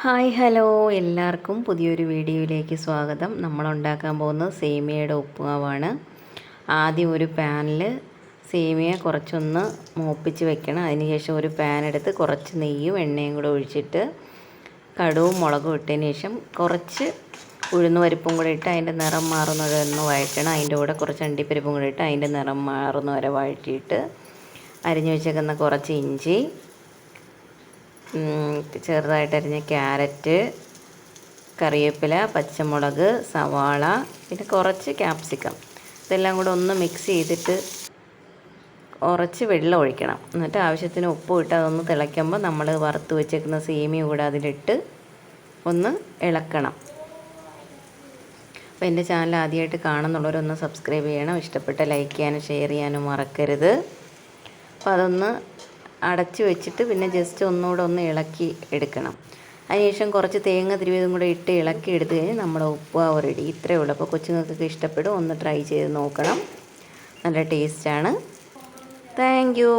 Hi hello എല്ലാവർക്കും പുതിയൊരു വീഡിയോയിലേക്ക് സ്വാഗതം. നമ്മൾ ഉണ്ടാക്കാൻ പോകുന്നത് സേമിയയുടെ ഉപ്പുമാവാണ്. ആദ്യം ഒരു പാനിൽ സേമിയ കുറച്ചൊന്ന് മൂപ്പിച്ച് വെക്കണം. അതിനുശേഷം ഒരു പാൻ എടുത്ത് കുറച്ച് നെയ്യും എണ്ണയും കൂടെ ഒഴിച്ചിട്ട് കടുവും മുളകും ഇട്ടതിന് ശേഷം കുറച്ച് ഉഴുന്ന് പരിപ്പും കൂടെ ഇട്ട് അതിൻ്റെ നിറം മാറുന്നത് ഒന്ന് വഴറ്റണം. അതിൻ്റെ കൂടെ കുറച്ച് അണ്ടിപ്പരിപ്പും കൂടെ ഇട്ട് അതിൻ്റെ നിറം മാറുന്ന വരെ വഴറ്റിയിട്ട് അരിഞ്ഞു വെച്ചേക്കുന്ന കുറച്ച് ഇഞ്ചി, ചെറുതായിട്ട് അരിഞ്ഞ ക്യാരറ്റ്, കറിവേപ്പില, പച്ചമുളക്, സവാള, പിന്നെ കുറച്ച് ക്യാപ്സിക്കം, ഇതെല്ലാം കൂടെ ഒന്ന് മിക്സ് ചെയ്തിട്ട് കുറച്ച് വെള്ളം ഒഴിക്കണം. എന്നിട്ട് ആവശ്യത്തിന് ഉപ്പ് ഇട്ട് അതൊന്ന് തിളയ്ക്കുമ്പോൾ നമ്മൾ വറുത്ത് വെച്ചേക്കുന്ന സേമിയ കൂടെ അതിലിട്ട് ഒന്ന് ഇളക്കണം. അപ്പോൾ എൻ്റെ ചാനൽ ആദ്യമായിട്ട് കാണുന്നുള്ളവരൊന്ന് സബ്സ്ക്രൈബ് ചെയ്യണം. ഇഷ്ടപ്പെട്ട ലൈക്ക് ചെയ്യാനും ഷെയർ ചെയ്യാനും മറക്കരുത്. അപ്പോൾ അതൊന്ന് അടച്ച് വെച്ചിട്ട് പിന്നെ ജസ്റ്റ് ഒന്നുകൂടെ ഒന്ന് ഇളക്കി എടുക്കണം. അതിനുശേഷം കുറച്ച് തേങ്ങ തിരുവിയതും കൂടെ ഇട്ട് ഇളക്കി എടുത്ത് കഴിഞ്ഞാൽ നമ്മുടെ ഉപ്പുമാവ് റെഡി. ഇത്രയേ ഉള്ളൂ. അപ്പോൾ കൊച്ചുങ്ങൾക്കൊക്കെ ഇഷ്ടപ്പെടും. ഒന്ന് ട്രൈ ചെയ്ത് നോക്കണം. നല്ല ടേസ്റ്റാണ്. Thank you.